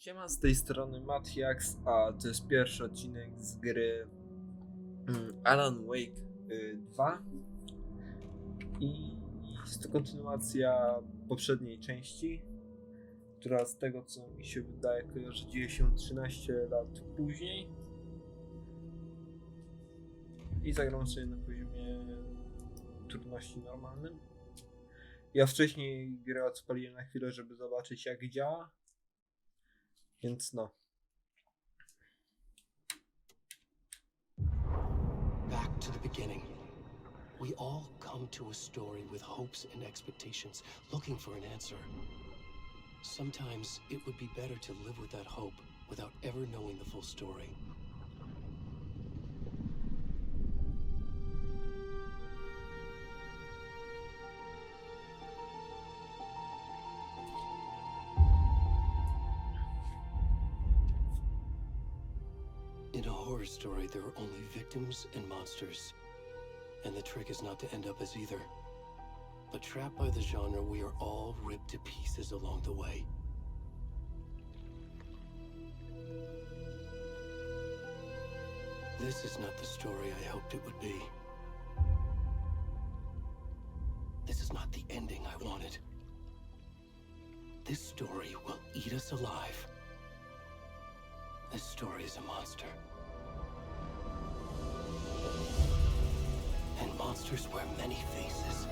Siema, z tej strony Matiax, a to jest pierwszy odcinek z gry Alan Wake 2 i jest to kontynuacja poprzedniej części, która z tego co mi się wydaje kojarzy dzieje się 13 lat później i zagram sobie na poziomie trudności normalnym. Ja wcześniej grę odpaliłem na chwilę, żeby zobaczyć jak działa. Więc no. Back to the beginning. We all come to a story with hopes and expectations, looking for an answer. Sometimes it would be better to live with that hope without ever knowing the full story. In a horror story, there are only victims and monsters. And the trick is not to end up as either. But trapped by the genre, we are all ripped to pieces along the way. This is not the story I hoped it would be. This is not the ending I wanted. This story will eat us alive. This story is a monster. And monsters wear many faces.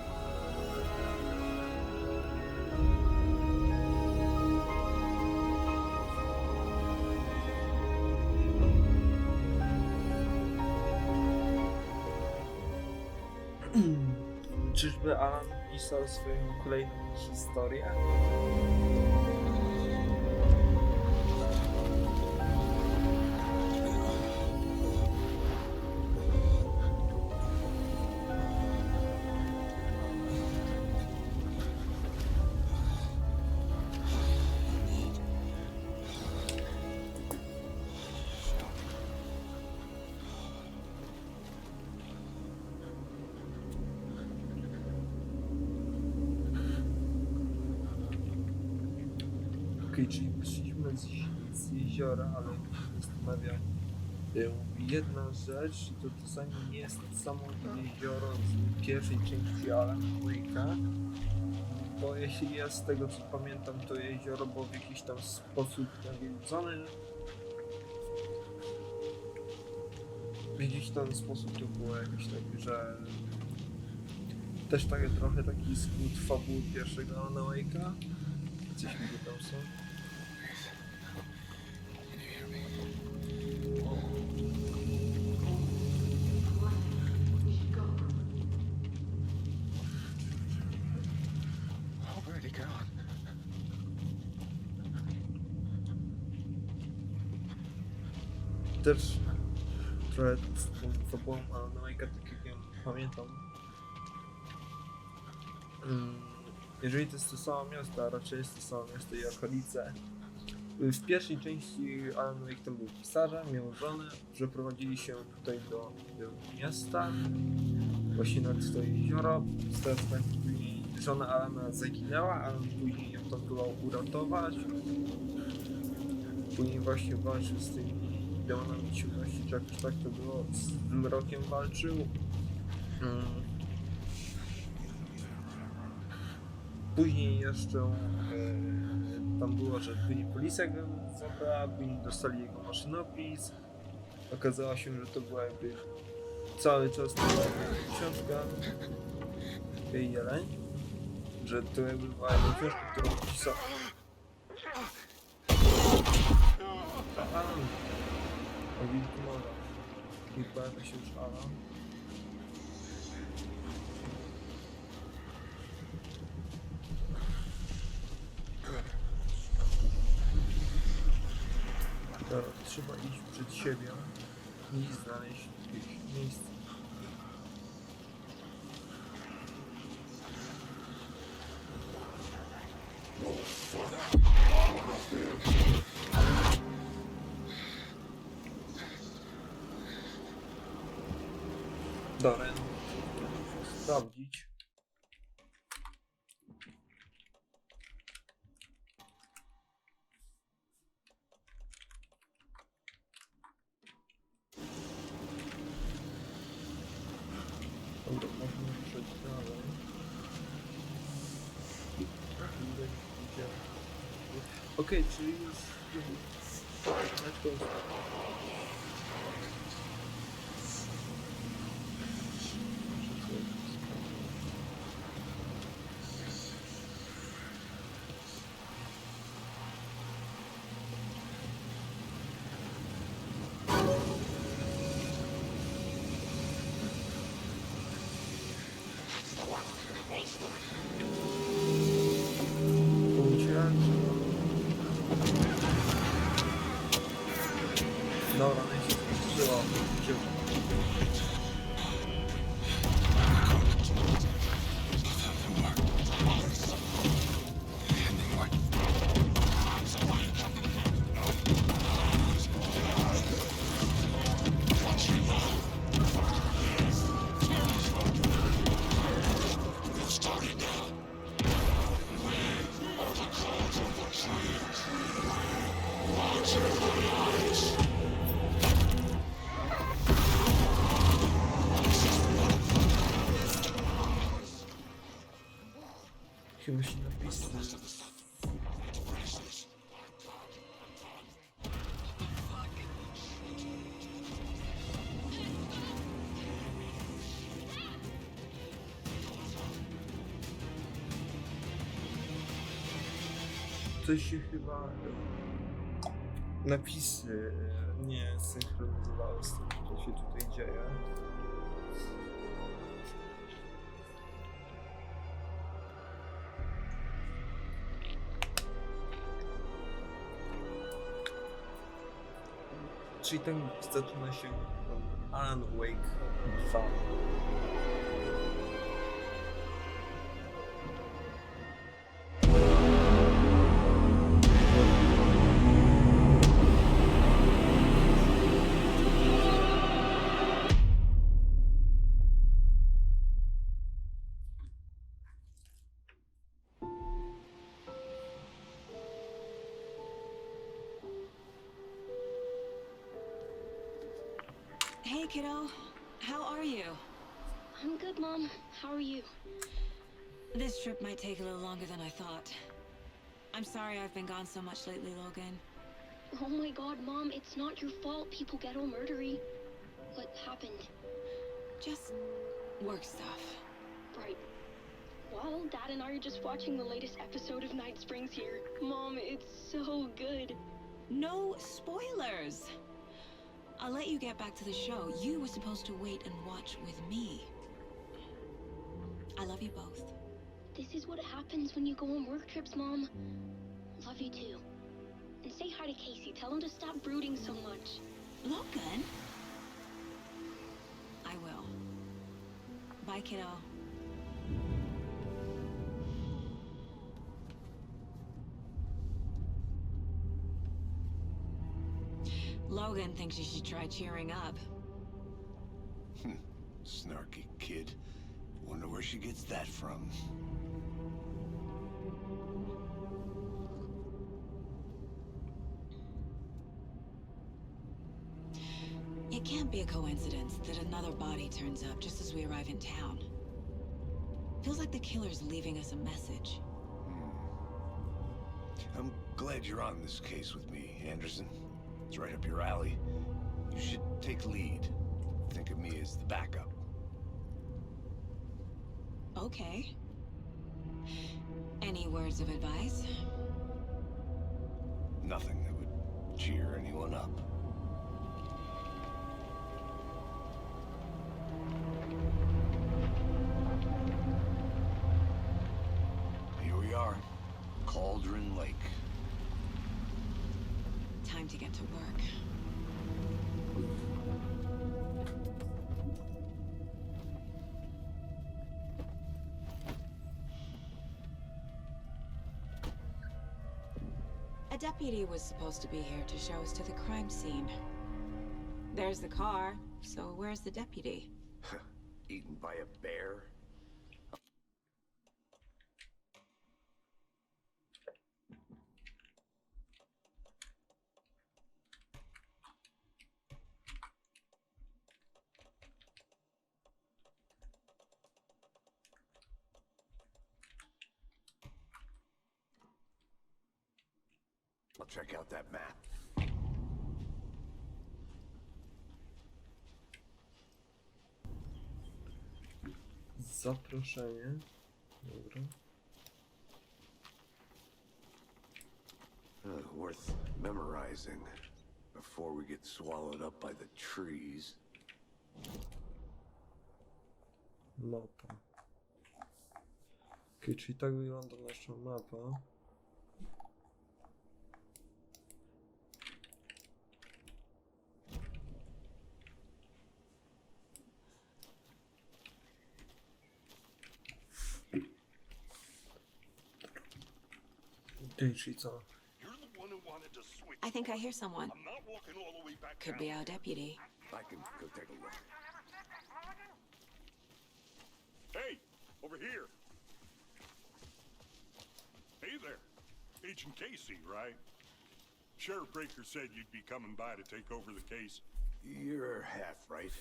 Czyżby Alan pisał swoją kolejną historię? Czyli wyszliśmy z jeziora, ale mnie zastanawia jedna rzecz, to czasami nie jest samo jezioro z pierwszej części Alana Wake'a, bo jeśli jest, z tego co pamiętam, to jezioro było w jakiś tam sposób nawiedzone. W jakiś tam sposób to było jakiś taki, że też trochę taki skrót fabuły pierwszego Alana Wake'a. Coś mi tam są. Też trochę z tą fabułą Alana Wake'a, tak jak ją pamiętam. Jeżeli to jest to samo miasto, a raczej jest to samo miasto i okolice. W pierwszej części Alan Wake tam był pisarzem, miał żonę, przeprowadzili się tutaj do miasta, właśnie nad to jezioro. Później żona Alana zaginęła, Alan później ją tam próbował uratować. Później właśnie walczył z tymi demonami ciemności, czy jakoś tak to było, z mrokiem walczył. Później jeszcze tam było, że później policja go zabrała, później dostali jego maszynopis. Okazało się, że to była jakby cały czas książka Jeleń, że to jakby była jego książka, którą pisał. Alan. O wilku mora. I pojawia się już Alan. Teraz trzeba iść przed siebie i znaleźć jakieś miejsce. Dobra, muszę sprawdzić. Okej, czyli już... Dobra, no i się skończyło. Chyba się napisy. Coś się chyba... napisy nie synchronizowały z tym, co się tutaj dzieje. Czyli ten zaczyna się Alan Wake 2. Hey, kiddo. How are you? I'm good, Mom. How are you? This trip might take a little longer than I thought. I'm sorry I've been gone so much lately, Logan. Oh my god, Mom, it's not your fault people get all murdery. What happened? Just work stuff. Right. Well, Dad and I are just watching the latest episode of Night Springs here. Mom, it's so good. No spoilers! I'll let you get back to the show. You were supposed to wait and watch with me. I love you both. This is what happens when you go on work trips, Mom. Love you too. And say hi to Casey. Tell him to stop brooding so much. Logan? I will. Bye, kiddo. Logan thinks you should try cheering up. Snarky kid. Wonder where she gets that from. It can't be a coincidence that another body turns up just as we arrive in town. Feels like the killer's leaving us a message. I'm glad you're on this case with me, Anderson. It's right up your alley. You should take lead. Think of me as the backup. Okay. Any words of advice? Nothing that would cheer anyone up. Here we are. Cauldron Lake. Time to get to work. A deputy was supposed to be here to show us to the crime scene. There's the car, so where's the deputy? Eaten by a bear? I'll check out that map. Zaproszenie. Dobra. Worth memorizing before we get swallowed up by the trees. Mapa. Okej, czyli tak wygląda nasza mapa. Okej, czyli co? I think I hear someone. Could be our deputy. I can go take a look. Hey, over here. Hey there. Agent Casey, right? Sheriff Breaker said you'd be coming by to take over the case. You're half right.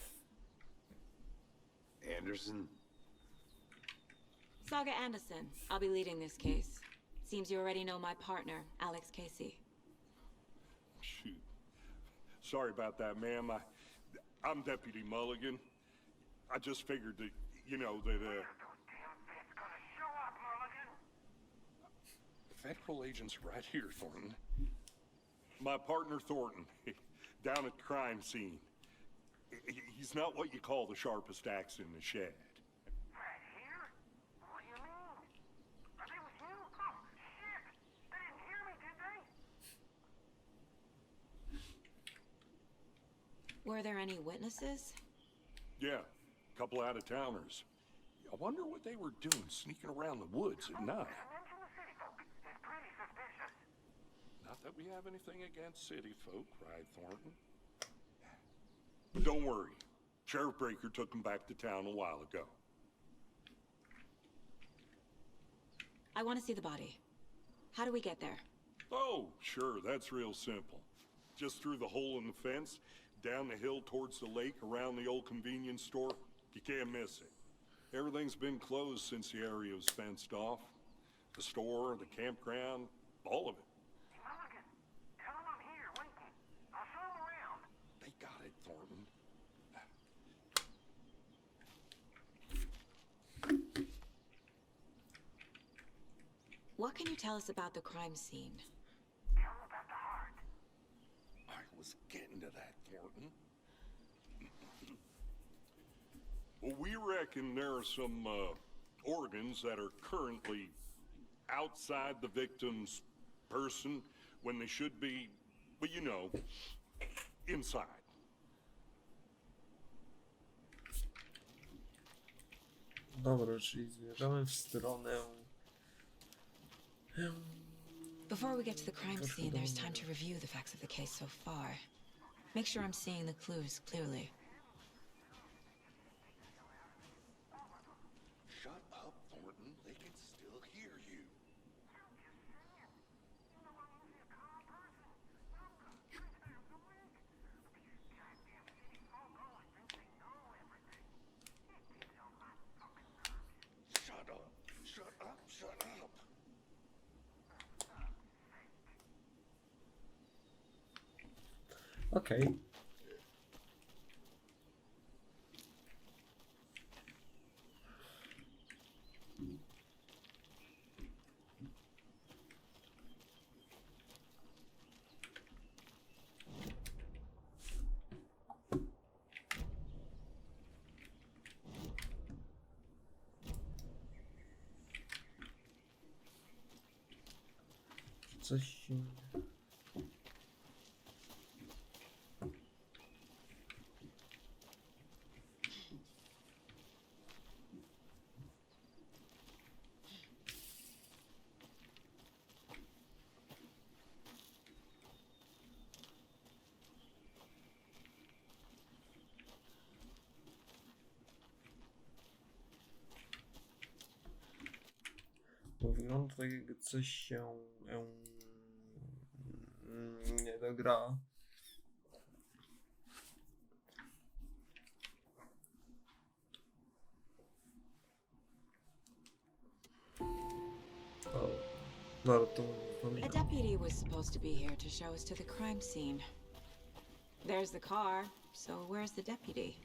Anderson? Saga Anderson. I'll be leading this case. Seems you already know my partner, Alex Casey. Shoot. Sorry about that, ma'am. I'm Deputy Mulligan. I just figured that, you know, that, Federal agents right here, Thornton. My partner, Thornton, down at the crime scene. He's not what you call the sharpest axe in the shed. Right here? What do you mean? Are they with you? Oh, shit! They didn't hear me, did they? Were there any witnesses? Yeah, a couple out-of-towners. I wonder what they were doing sneaking around the woods at night. Mention the city folk. It's pretty suspicious. Not that we have anything against city folk, cried Thornton. But don't worry. Sheriff Breaker took them back to town a while ago. I want to see the body. How do we get there? Oh, sure, that's real simple. Just through the hole in the fence, down the hill towards the lake, around the old convenience store. You can't miss it. Everything's been closed since the area was fenced off. The store, the campground, all of it. Mulligan, tell them I'm here, waiting. I'll show them around. They got it, Thornton. What can you tell us about the crime scene? Tell them about the heart. I was getting to that, Thornton. Well, we reckon there are some organs that are currently outside the victim's person when they should be, well, you know, inside. Dobra, czyli zmierzamy w stronę... Before we get to the crime scene, there's time to review the facts of the case so far. Make sure I'm seeing the clues clearly. Shut up, Thornton. They can still hear you. Shut up. Shut up. Shut up. Okej. Coś się... Bo wygląda tak, jakby coś się nie dogra. O, warto A deputy was supposed to be here to show us to the crime scene. There's the car, so where's the deputy?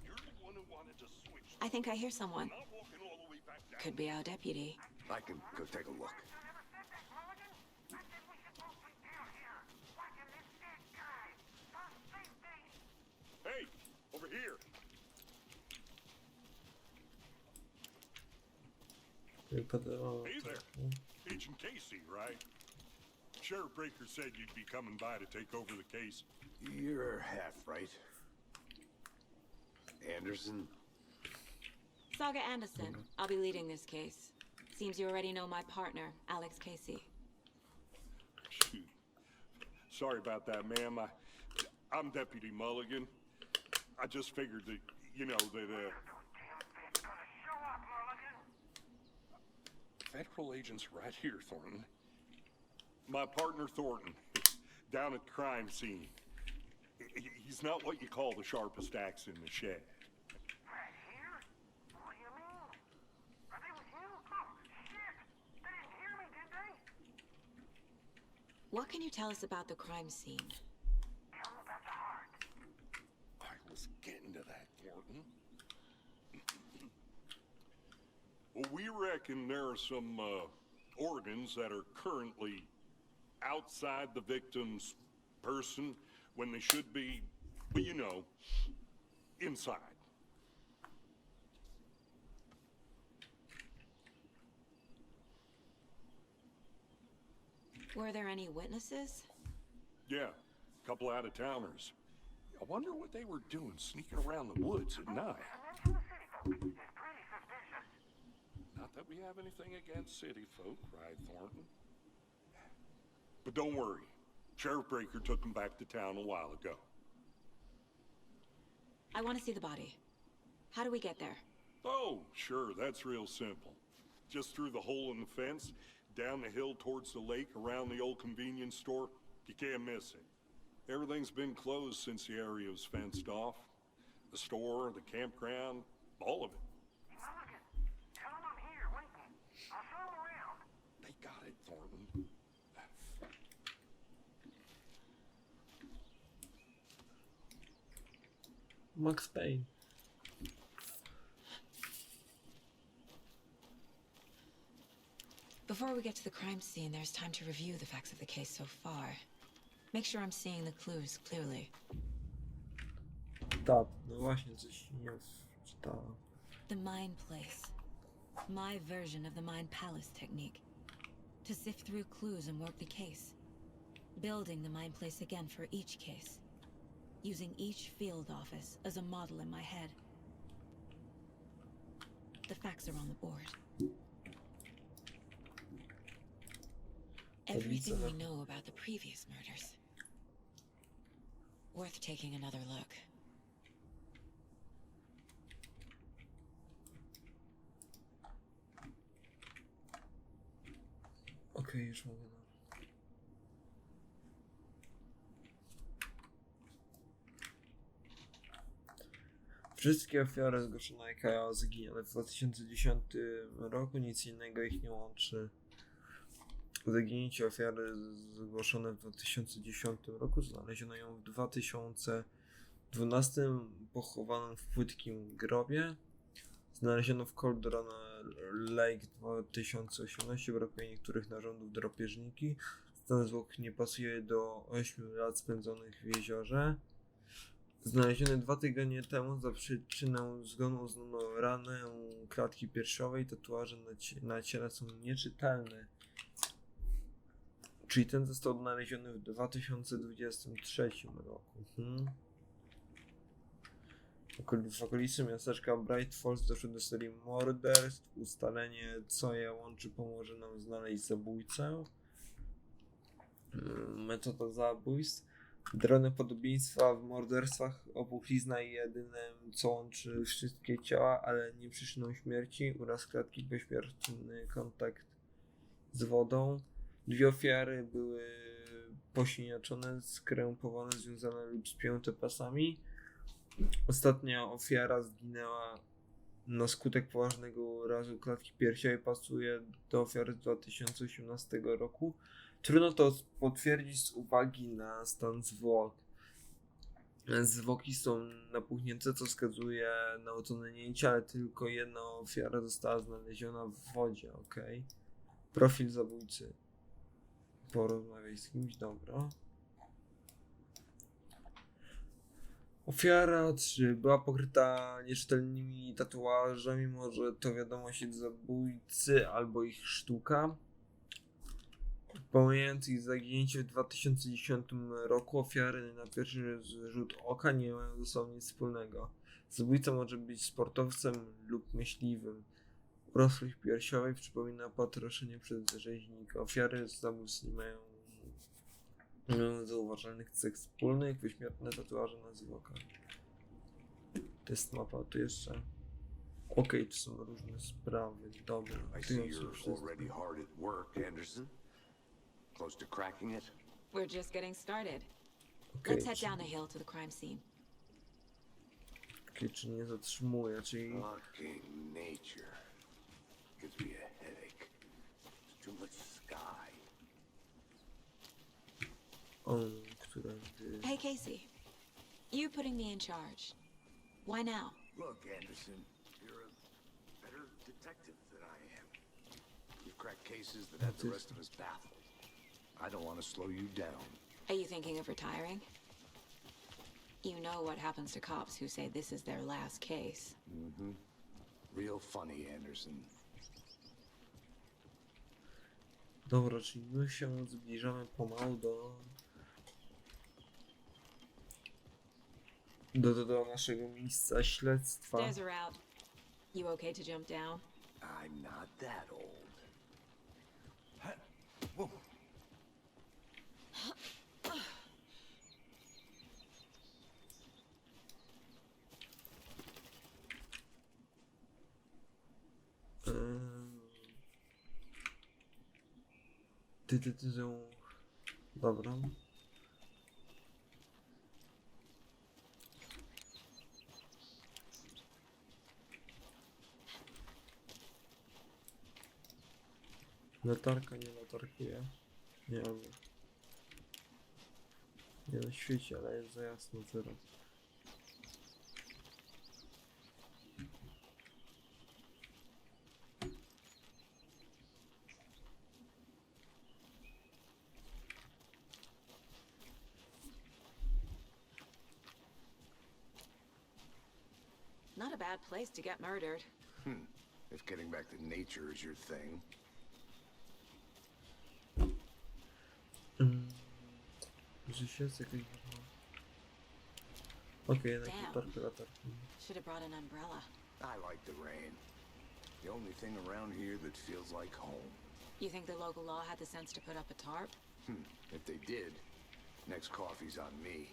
You're the one who wanted to switch. I think I hear someone. Not walking all the way back down. Could be our deputy. I can go take a look. Hey, over here. Hey there. Agent Casey, right? Sheriff Breaker said you'd be coming by to take over the case. You're half right. Anderson? Saga Anderson. I'll be leading this case. Seems you already know my partner, Alex Casey. Shoot. Sorry about that, ma'am. I'm Deputy Mulligan. I just figured that, you know, that, Federal agents right here, Thornton. My partner, Thornton, down at the crime scene. He's not what you call the sharpest axe in the shed. Right here? What do you mean? Are they with you? Oh, shit! They didn't hear me, did they? What can you tell us about the crime scene? Tell them about the heart. I was getting to that, Thornton. Well, we reckon there are some organs that are currently outside the victim's person when they should be, well, you know, inside. Were there any witnesses? Yeah, a couple out-of-towners. I wonder what they were doing sneaking around the woods at night. And then to the city folks. It's pretty suspicious. Not that we have anything against city folk, right, Thornton? But don't worry. Sheriff Breaker took them back to town a while ago. I want to see the body. How do we get there? Oh, sure, that's real simple. Just through the hole in the fence, down the hill towards the lake, around the old convenience store. You can't miss it. Everything's been closed since the area was fenced off. The store, the campground, all of it. Mulligan, tell them I'm here, waiting. I'll show them around. They got it, Thornton. Max Payne. Before we get to the crime scene, there's time to review the facts of the case so far. Make sure I'm seeing the clues clearly. Tak, no właśnie coś nie wczytałem. The Mind Place. My version of the Mind Palace technique. To sift through clues and work the case. Building the Mind Place again for each case. Using each field office as a model in my head. The facts are on the board. Everything we know about the previous murders. Worth taking another look. Okej, już mogę. Wszystkie ofiary zgłoszone jako zaginione w 2010 roku, nic innego ich nie łączy. Zaginięcie ofiary zgłoszone w 2010 roku, znaleziono ją w 2012, pochowaną w płytkim grobie. Znaleziono w Cold Run Lake 2018, brakuje niektórych narządów drapieżniki. Stan zwłok nie pasuje do 8 lat spędzonych w jeziorze. Znaleziony 2 tygodnie temu za przyczynę zgonu uznano ranę klatki piersiowej. Tatuaże na ciele są nieczytelne. Czyli ten został odnaleziony w 2023 roku. W okolicy miasteczka Bright Falls doszło do serii morderstw. Ustalenie, co je łączy, pomoże nam znaleźć zabójcę. Metoda zabójstw. Drobne podobieństwa w morderstwach, opuchlizna i jedyne, co łączy wszystkie ciała, ale nie przyczyną śmierci. Uraz klatki, pośmiertny kontakt z wodą. 2 ofiary były posiniaczone, skrępowane, związane lub spięte pasami. Ostatnia ofiara zginęła na skutek poważnego urazu klatki piersiowej pasuje do ofiary z 2018 roku. Trudno to potwierdzić z uwagi na stan zwłok. Zwłoki są napuchnięte, co wskazuje na otonęcie, ale tylko jedna ofiara została znaleziona w wodzie, ok? Profil zabójcy. Porozmawiaj z kimś, dobra. Ofiara 3 była pokryta nieczytelnymi tatuażami, może to wiadomość od zabójcy albo ich sztuka. Pomijając ich zaginięcie w 2010 roku, ofiary na pierwszy rzut oka nie mają ze sobą nic wspólnego. Zabójca może być sportowcem lub myśliwym. Urosłość piersiowej przypomina potroszenie przez rzeźnika. Ofiary zabójstw nie mają zauważalnych cech wspólnych, wyśmiertne tatuaże na zwłokach. To jest mapa, tu jeszcze. Okej, to są różne sprawy, dobra. I Tu see jest you're wszystko. already hard at work, Anderson. Close to cracking it? We're just getting started. Okej, Let's head down the hill to the crime scene. czy nie zatrzymuję, czyli... Fucking nature. Gives me a headache. There's too much sky. którędy... Hey, Casey. You putting me in charge. Why now? Look, Anderson, you're a better detective than I am. You've cracked cases that have the rest of us baffled. I don't want to slow you down. Are you thinking of retiring? You know what happens to cops who say this is their last case. Mm-hmm. Real funny, Anderson. Dobra, czyli my się zbliżamy pomału do naszego miejsca śledztwa. Stairs are out. You okay to jump down? I'm not that old. Whoa. Dobra. Latarka nie latarkuje. Nie mamy. Nie na świecie, ale jest za jasno teraz. Not a bad place to get murdered. If getting back to nature is your thing. Gdzieś jest jakaś... Okej, jednak Damn. latarki. Should have brought an umbrella. I like the rain. The only thing around here that feels like home. You think the local law had the sense to put up a tarp? If they did, next coffee's on me.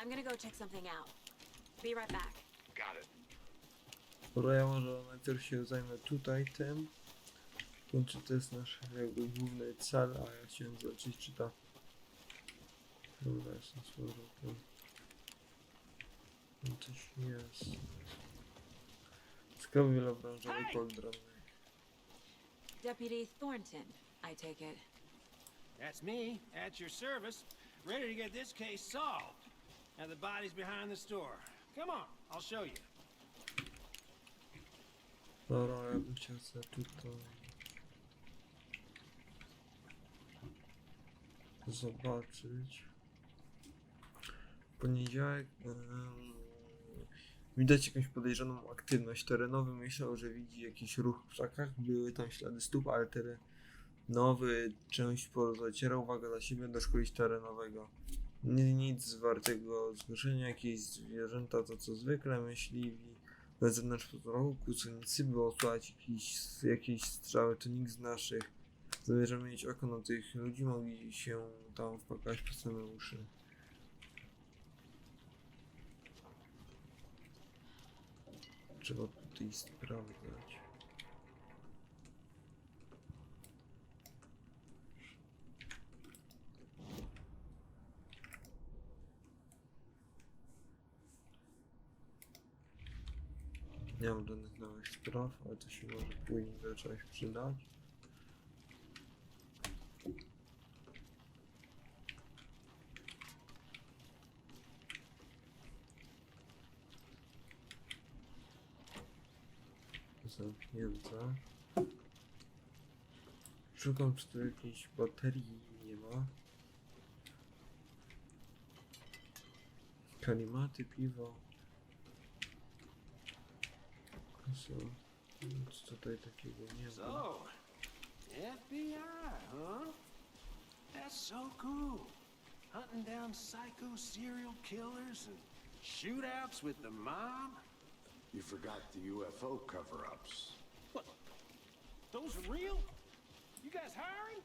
I'm gonna go check something out. Be right back. Got it. Dobra, ja może najpierw się zajmę tutaj tym. Czy to jest nasz jakby główny cel, a ja chciałem zobaczyć, czy ta... Dobra, jestem z powrotem. Tam coś jest. Sklep wielobranżowy Poldrony. Deputy Thornton, I take it. That's me, at your service, ready to get this case solved. Now the body's behind the store. Come on, I'll show you. Dobra, ja bym chciał sobie tutaj... zobaczyć. Poniedziałek... Widać jakąś podejrzaną aktywność. Terenowy myślał, że widzi jakiś ruch w krzakach. Były tam ślady stóp, ale terenowy część zacierał. Uwaga dla siebie, doszkolić terenowego. Nic wartego zgłoszenia, jakieś zwierzęta, to co zwykle myśliwi. Na zewnątrz roku kłócenicy było słychać jakieś strzały, to nikt z naszych. Zamierzamy mieć oko na tych ludzi, mogli się tam wpakać po same uszy. Trzeba tutaj sprawdzać. Nie mam żadnych nowych spraw, ale to się może później do czegoś przydać. Zamknięte. Szukam, czy tu jakiejś baterii nie ma. Kalimaty, piwo. Nic tutaj takiego nie ma. So, FBI, huh? That's so cool. Hunting down psycho serial killers and shootouts with the mob. You forgot the UFO cover-ups. What? Those are real? You guys hiring?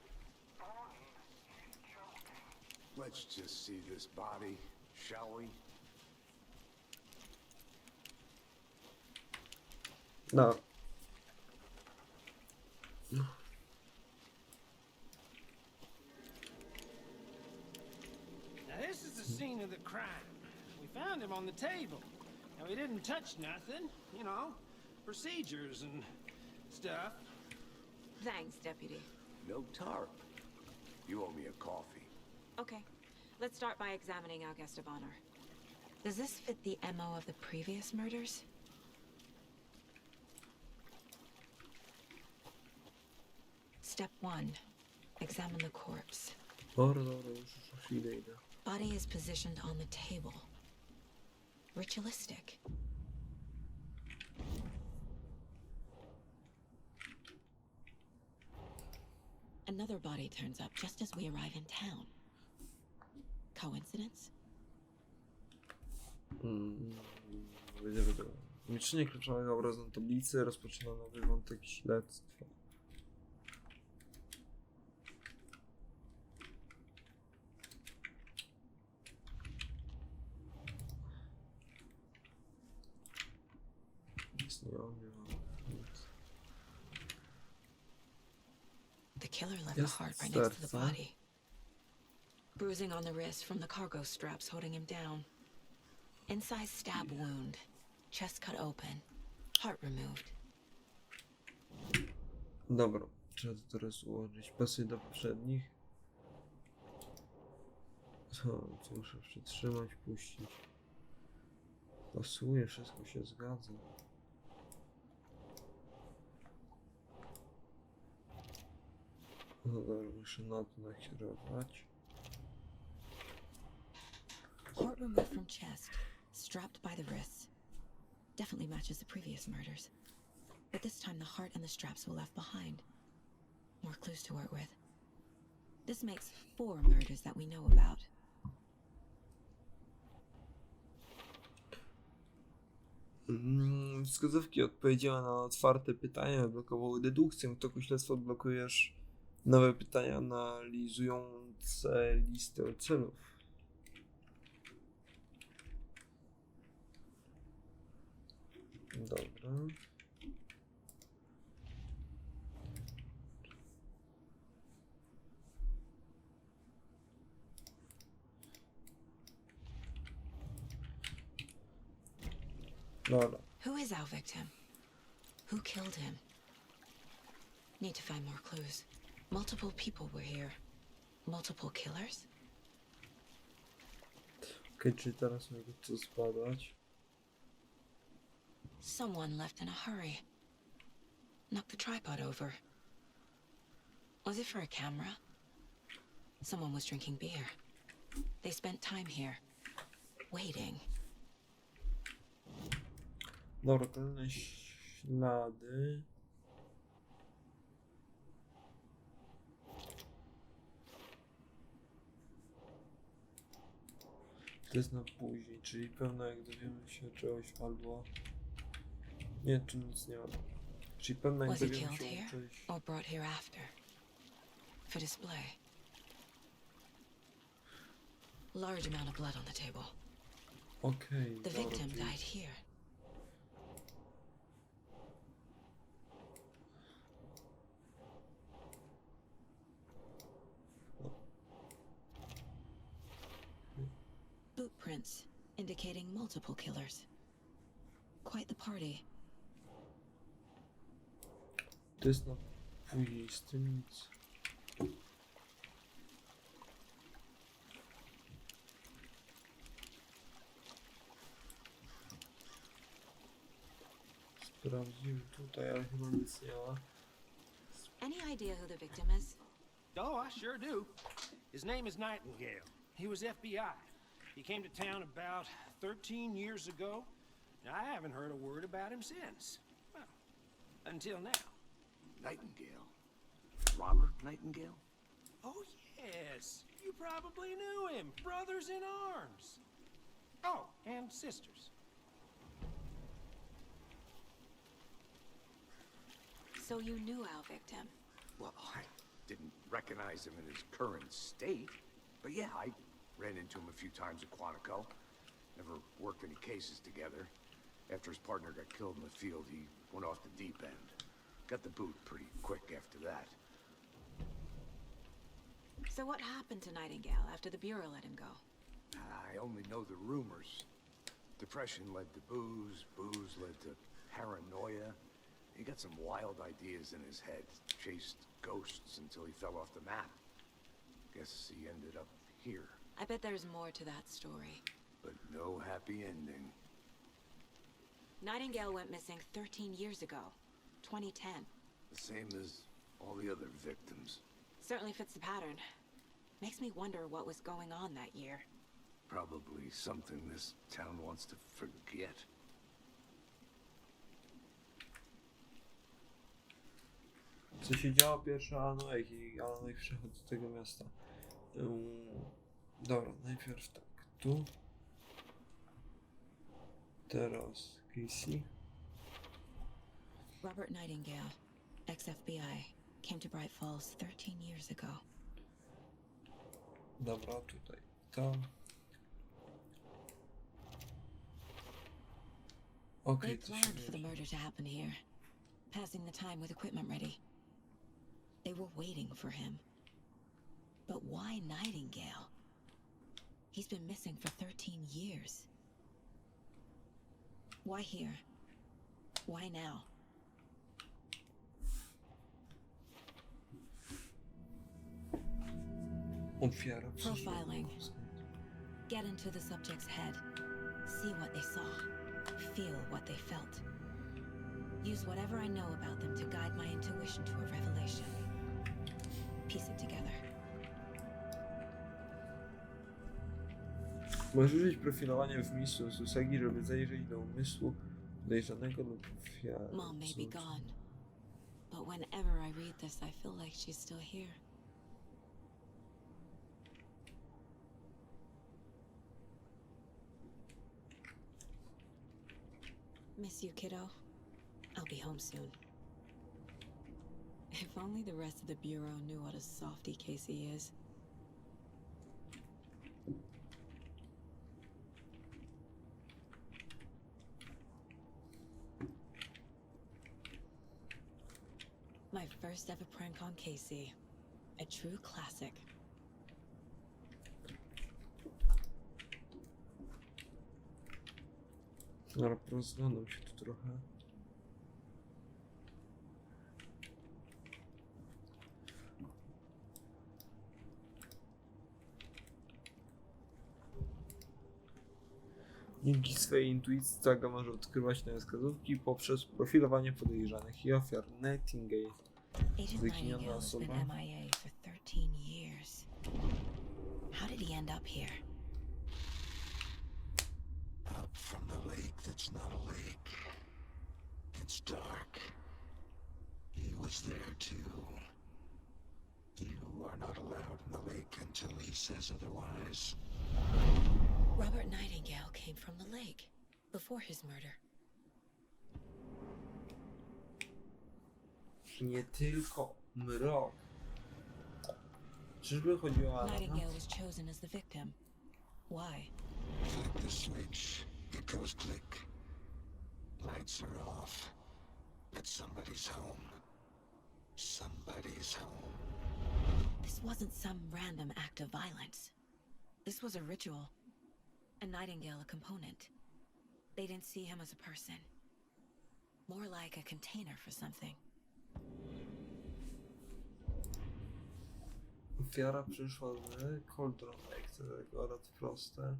Let's just see this body, shall we? No. Now this is the scene of the crime. We found him on the table. Now he didn't touch nothing, you know, procedures and stuff. Thanks, Deputy. No tarp. You owe me a coffee. Okay, let's start by examining our guest of honor. Does this fit the MO of the previous murders? Step 1. Examine the corpse. Dobra, już idę. Body is positioned on the table. Ritualistic. Another body turns up just as we arrive in town. Coincidence? Umieszczenie kluczowego obrazu na tablicy rozpoczyna nowy wątek śledztwa. The killer left the heart right next to the body. Bruising on the wrist from the cargo straps holding him down. Inside stab wound. Chest cut open. Heart removed. Dobra, trzeba to teraz ułożyć. Pasuje do poprzednich. Co muszę przytrzymać, puścić. Pasuje, wszystko się zgadza. No dobra, muszę na to nakierować. Heart removed from chest, strapped by the wrists. Definitely matches the previous murders. But this time the heart and the straps were left behind. More clues to work with. This makes 4 murders that we know about. Wskazówki odpowiedziały na otwarte pytania, blokowały dedukcję. W toku śledztwa odblokujesz nowe pytania analizujące listę celów. Dobra. Dobra. Who is our victim? Who killed him? Need to find more clues. Multiple people were here. Multiple killers? Okej, czyli teraz mogę to zbadać. Someone left in a hurry. Knocked the tripod over. Was it for a camera? Someone was drinking beer. They spent time here. Waiting. Dobra, kolejne ślady. To jest na później, czyli pewno jak dowiemy się czegoś albo... Nie, tu nic nie ma. Czyli pewno jak Was he dowiemy killed się here czegoś... or brought here after? for display. Large amount of blood on the table. Okej, The dobra, victim czyli- died here. Boot prints indicating multiple killers. Quite the party. To jest na później z tym nic. Sprawdzimy tutaj, ale chyba nic nie ma. Any idea who the victim is? Oh, I sure do. His name is Nightingale. He was FBI. He came to town about 13 years ago, and I haven't heard a word about him since. Well, until now. Nightingale? Robert Nightingale? Oh, yes. You probably knew him. Brothers in arms. Oh, and sisters. So you knew our victim. Well, I didn't recognize him in his current state. But yeah, I ran into him a few times at Quantico. Never worked any cases together. After his partner got killed in the field, he went off the deep end. Got the boot pretty quick after that. So what happened to Nightingale after the Bureau let him go? I only know the rumors. Depression led to booze, booze led to paranoia. He got some wild ideas in his head, chased ghosts until he fell off the map. Guess he ended up here, I bet there's more to that story. but no happy ending. Nightingale went missing 13 years ago, 2010. The same as all the other victims. Certainly fits the pattern. Makes me wonder what was going on that year. Probably something this town wants to forget. Co się działo pierwszy Alan Wake i Alan Wake przychodzi do tego miasta. Dobra, najpierw tak, tu. Teraz Casey. Robert Nightingale, ex-FBI, came to Bright Falls 13 years ago. Dobra, tutaj to. Okej, They to się planned for the bierze. murder to happen here, passing the time with equipment ready. They were waiting for him. But why Nightingale? He's been missing for 13 years. Why here? Why now? Ofiara Profiling. Get into the subject's head. See what they saw. Feel what they felt. Use whatever I know about them to guide my intuition to a revelation. Piece it together. Możesz użyć profilowania w miejscu Susagi, żeby zajrzeć do umysłu podejrzanego lub ofiary. Mom may be gone, but whenever I read this, I feel like she's still here. Miss you, kiddo. I'll be home soon. If only the rest of the Bureau knew what a softy Casey is. My first ever prank on Casey. A true classic. Dobra, rozglądam się tu trochę. Dzięki swojej intuicji Saga może odkrywać nowe wskazówki poprzez profilowanie podejrzanych i ofiar. Nightingale. Agent Zaginiona Nightingale has been osoba. MIA for 13 years. How did he end up here? Up from the lake that's not a lake. It's dark. He was there too. You are not allowed in the lake until he says otherwise. Robert Nightingale came from the lake before his murder. Nie tylko mrok. Czyżby chodziło o Alana? Nightingale was chosen as the victim. Why? Flip the switch. It goes click. Lights are off. But somebody's home. Somebody's home. This wasn't some random act of violence. This was a ritual. And Nightingale a component. They didn't see him as a person. More like a container for something. Ofiara przyszła z Cauldron Lake, to akurat proste.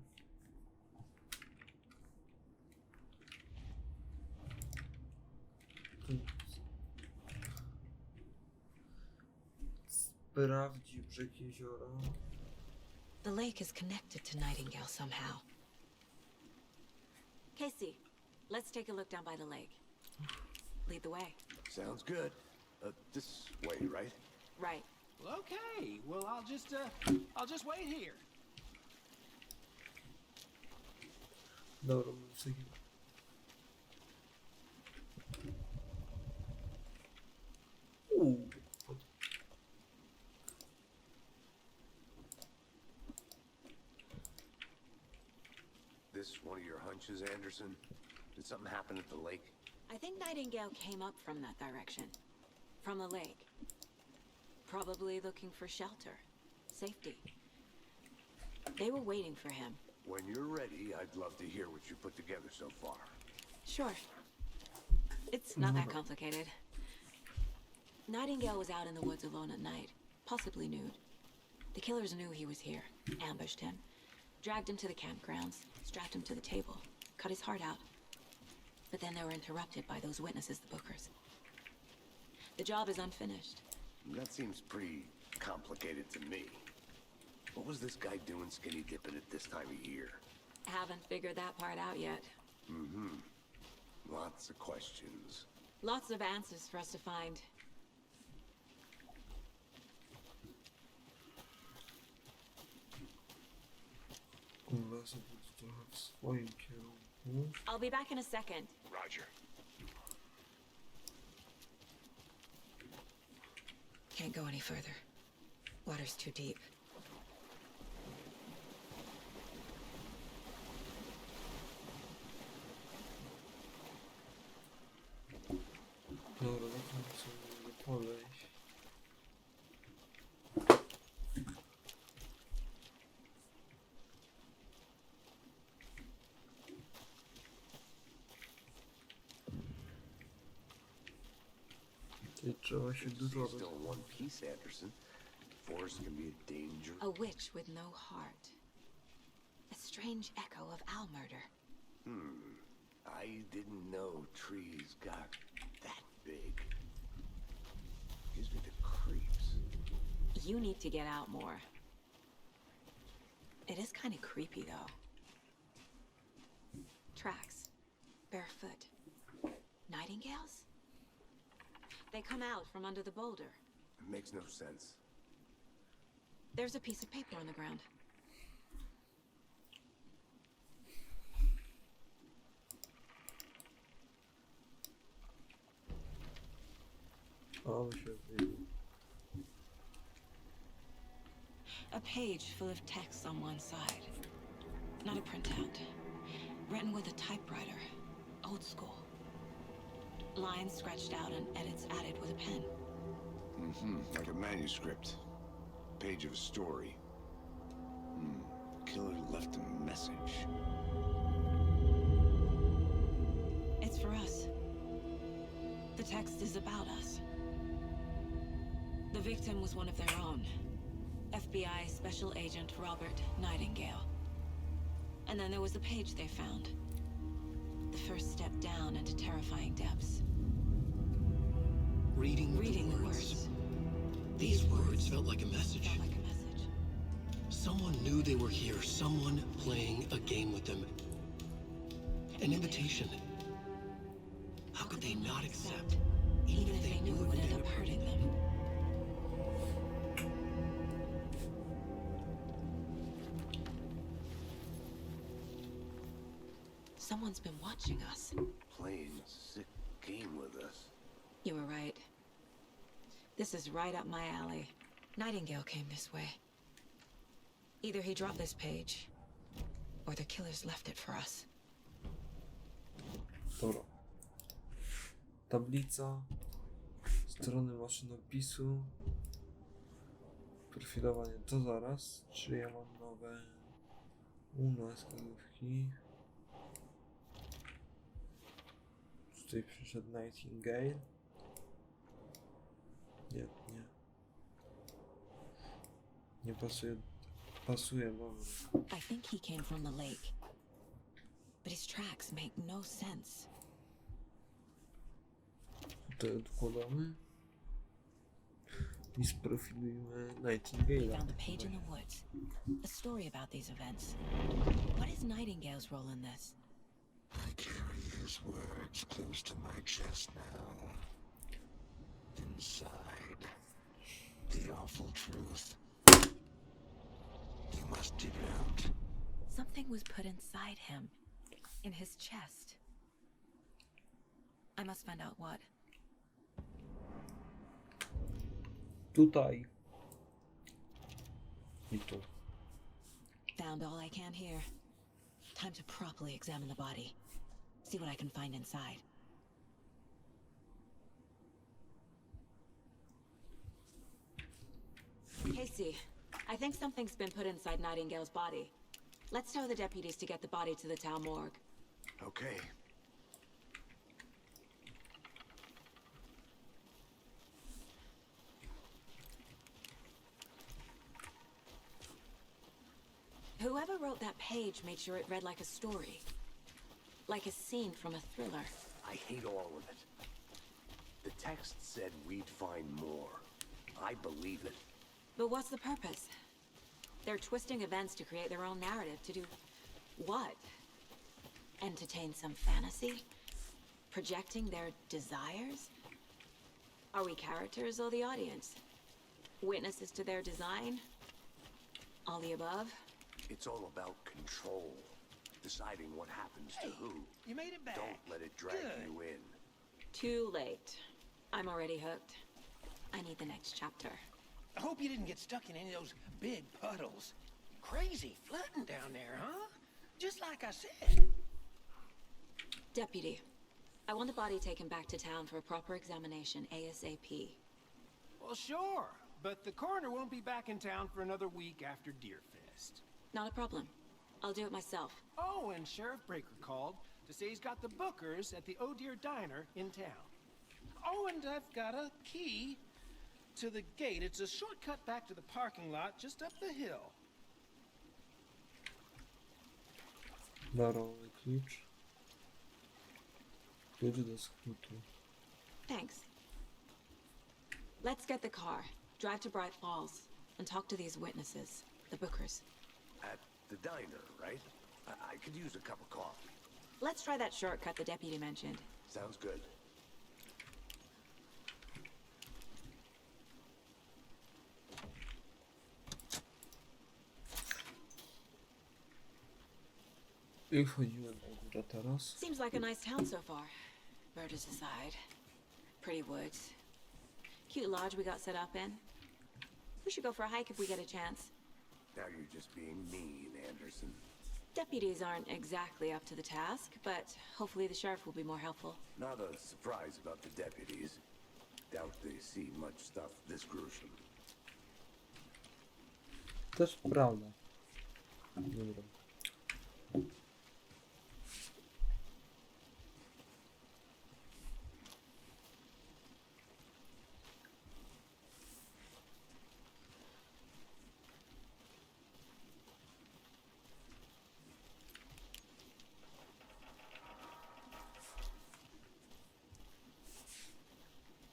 Sprawdzi brzeg jeziora. The lake is connected to Nightingale somehow. Casey, let's take a look down by the lake. Lead the way. Sounds good. This way, right? Right. Well, okay. Well, I'll just wait here. Dobra, mam coś takiego. This one of your hunches, Anderson? Did something happen at the lake? I think Nightingale came up from that direction. From the lake. Probably looking for shelter. Safety. They were waiting for him. When you're ready, I'd love to hear what you put together so far. Sure. It's not that complicated. Nightingale was out in the woods alone at night, possibly nude. The killers knew he was here, ambushed him, dragged him to the campgrounds, strapped him to the table, cut his heart out. But then they were interrupted by those witnesses, the Bookers. The job is unfinished. That seems pretty complicated to me. What was this guy doing skinny dipping at this time of year? Haven't figured that part out yet. Mm-hmm. Lots of questions. Lots of answers for us to find. Lasem trochę w swoim kierunku. I'll be back in a second. Roger. Can't go any further. Water's too deep. Dobra, no to co mogę podejść. Tutaj trzeba się dużo Still in one piece, Anderson. Force can be a danger. A witch with no heart. A strange echo of owl murder. I didn't know trees got that big. Gives me the creeps. You need to get out more. It is kind of creepy, though. Tracks. Barefoot. Nightingales? They come out from under the boulder. It makes no sense. There's a piece of paper on the ground. O, się wyjdzie. A page full of text on one side. Not a printout. Written with a typewriter. Old school. Lines scratched out and edits added with a pen. Like a manuscript. Page of a story. Killer left a message. It's for us. The text is about us. The victim was one of their own. FBI Special Agent Robert Nightingale. And then there was the page they found. The first step down into terrifying depths. Reading the words. These words felt like a message. Felt like a message. Someone knew they were here, someone playing a game with them. An invitation. How could they not accept, Even if they knew it would end up hurting them. Someone's been watching us. Playing a sick game with us. You were right. This is right up my alley. Nightingale came this way. Either he dropped this page, or the killers left it for us. Dobra. Tablica. Strony maszynopisu. Profilowanie to zaraz. Czy ja mam nowe wskazówki? Tutaj przyszedł Nightingale. Nie. Nie pasuje. Pasuje, dobra. I think he came from the lake. But his tracks make no sense. Tutaj odkładamy. I sprofilujemy We Nightingale'a. found a page in the woods. A story about these events. What is Nightingale's role in this? I carry his words close to my chest now. Inside, the awful truth. You must dig it out. Something was put inside him. In his chest. I must find out what. Tutaj. I tu. Found all I can here. Time to properly examine the body. See what I can find inside. Casey, I think something's been put inside Nightingale's body. Let's tell the deputies to get the body to the town morgue. Okay. Whoever wrote that page made sure it read like a story. Like a scene from a thriller. I hate all of it. The text said we'd find more. I believe it. But what's the purpose? They're twisting events to create their own narrative. To do what? Entertain some fantasy? Projecting their desires? Are we characters or the audience? Witnesses to their design? All the above? It's all about control. Deciding what happens to who. You made it back. Don't let it drag Good. you in. Too late. I'm already hooked. I need the next chapter. I hope you didn't get stuck in any of those big puddles. Crazy flooding down there, huh? Just like I said. Deputy, I want the body taken back to town for a proper examination ASAP. Well, sure. But the coroner won't be back in town for another week after Deerfest. Not a problem. I'll do it myself. Oh, and Sheriff Breaker called to say he's got the bookers at the Oh Dear Diner in town. Oh, and I've got a key to the gate. It's a shortcut back to the parking lot just up the hill. Darowy klucz. Klucz do skrótu. Thanks. Let's get the car, drive to Bright Falls, and talk to these witnesses, the bookers. At the diner, right? I could use a cup of coffee. Let's try that shortcut the deputy mentioned. Sounds good. I wchodzimy na górę teraz. Seems like a nice town so far. Murders aside. Pretty woods. Cute lodge we got set up in. We should go for a hike if we get a chance. Now you're just being mean, Anderson. Deputies aren't exactly up to the task, but hopefully the sheriff will be more helpful. Not a surprise about the deputies. Doubt they see much stuff this gruesome. Też prawda. Dobra.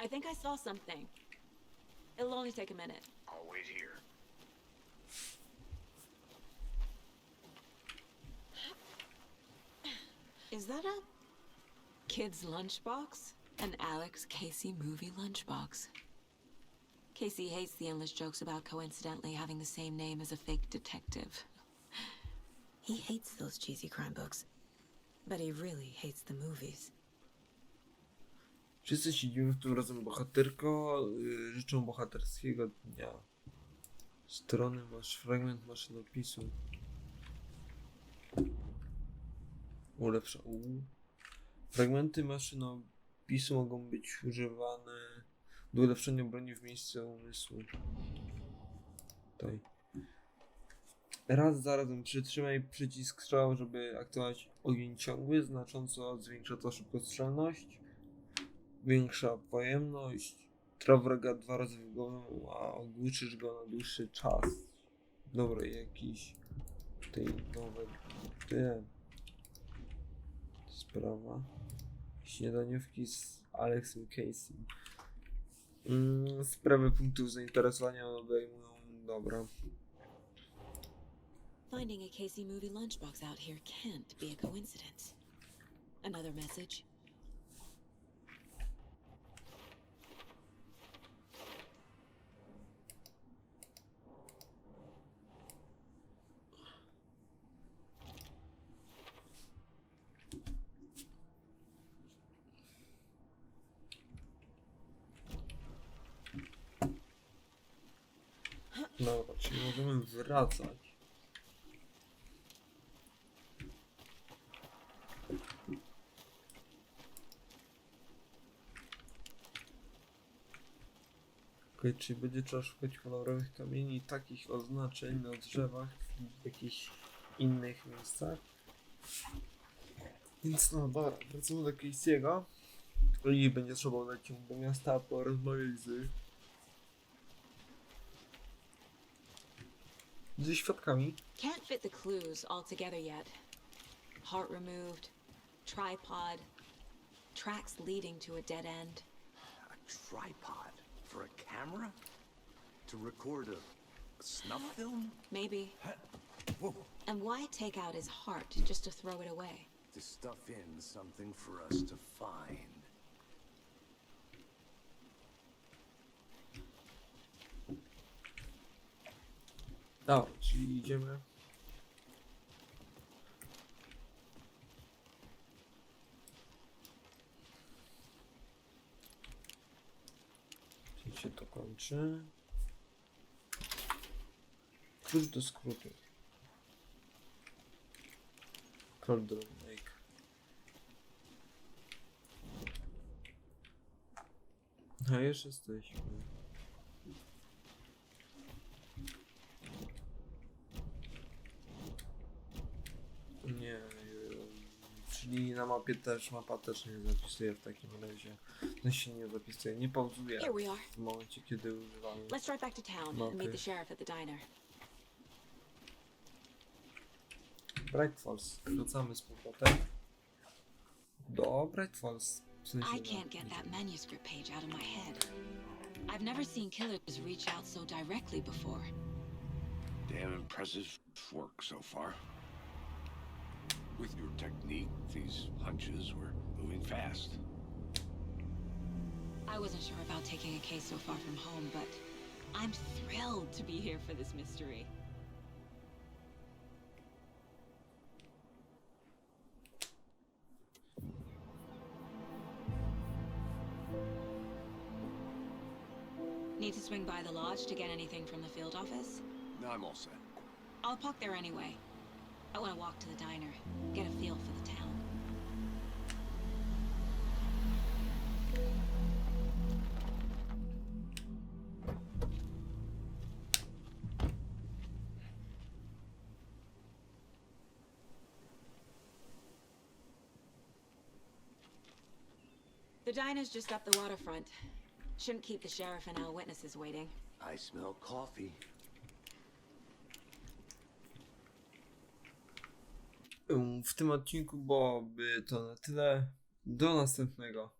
I think I saw something. It'll only take a minute. I'll wait here. Is that a kid's lunchbox? An Alex Casey movie lunchbox. Casey hates the endless jokes about coincidentally having the same name as a fake detective. He hates those cheesy crime books, but he really hates the movies. Wszyscy siedzimy w tym razem bohaterko, życzą bohaterskiego dnia. Strony masz fragment maszynopisu. Ulepsza. Fragmenty maszynopisu mogą być używane do ulepszenia broni w miejscu umysłu. Tutaj. Raz zarazem przytrzymaj przycisk strzału, żeby aktywować ogień ciągły. Znacząco zwiększa to szybkostrzelność. Większa pojemność. Traf wroga 2 razy w głowę, a ogłuszysz go na dłuższy czas. Dobra, jakiś tutaj nowe sprawa. Śniadaniówki z Alexem Casey. Sprawy punktów zainteresowania obejmują. Dobra. Finding a Casey movie lunchbox out here can't be a coincidence. Another message. Dobra, czyli możemy wracać. Okej, czyli będzie trzeba szukać kolorowych kamieni i takich oznaczeń na drzewach w jakichś innych miejscach. Więc no dobra, wracamy do Casey'ego i będzie trzeba udać się do miasta, porozmawiać ze świadkami. Can't fit the clues all together yet. Heart removed, tripod, tracks leading to a dead end. A tripod for a camera? To record a snuff film? Maybe. Whoa. And why take out his heart just to throw it away? To stuff in something for us to find. Dobra, czyli idziemy. Czyli się to kończy. Klucz do skrótu. Cauldron Lake. A już jesteśmy. Nie, czyli na mapie też, mapa też nie zapisuje w takim razie. No się nie zapisuje, nie pauzuje Here we are. w momencie, kiedy używamy. Let's drive back to town and meet the sheriff at the diner. Bright Falls. Wracamy z powrotem do Bright Falls. W sensie I can't get that manuscript page out of my head. I've never seen killers reach out so directly before. Damn impressive work so far. With your technique, these hunches were moving fast. I wasn't sure about taking a case so far from home, but I'm thrilled to be here for this mystery. Need to swing by the lodge to get anything from the field office? No, I'm all set. I'll park there anyway. I want to walk to the diner, get a feel for the town. The diner's just up the waterfront. Shouldn't keep the sheriff and our witnesses waiting. I smell coffee. W tym odcinku byłoby to na tyle. Do następnego.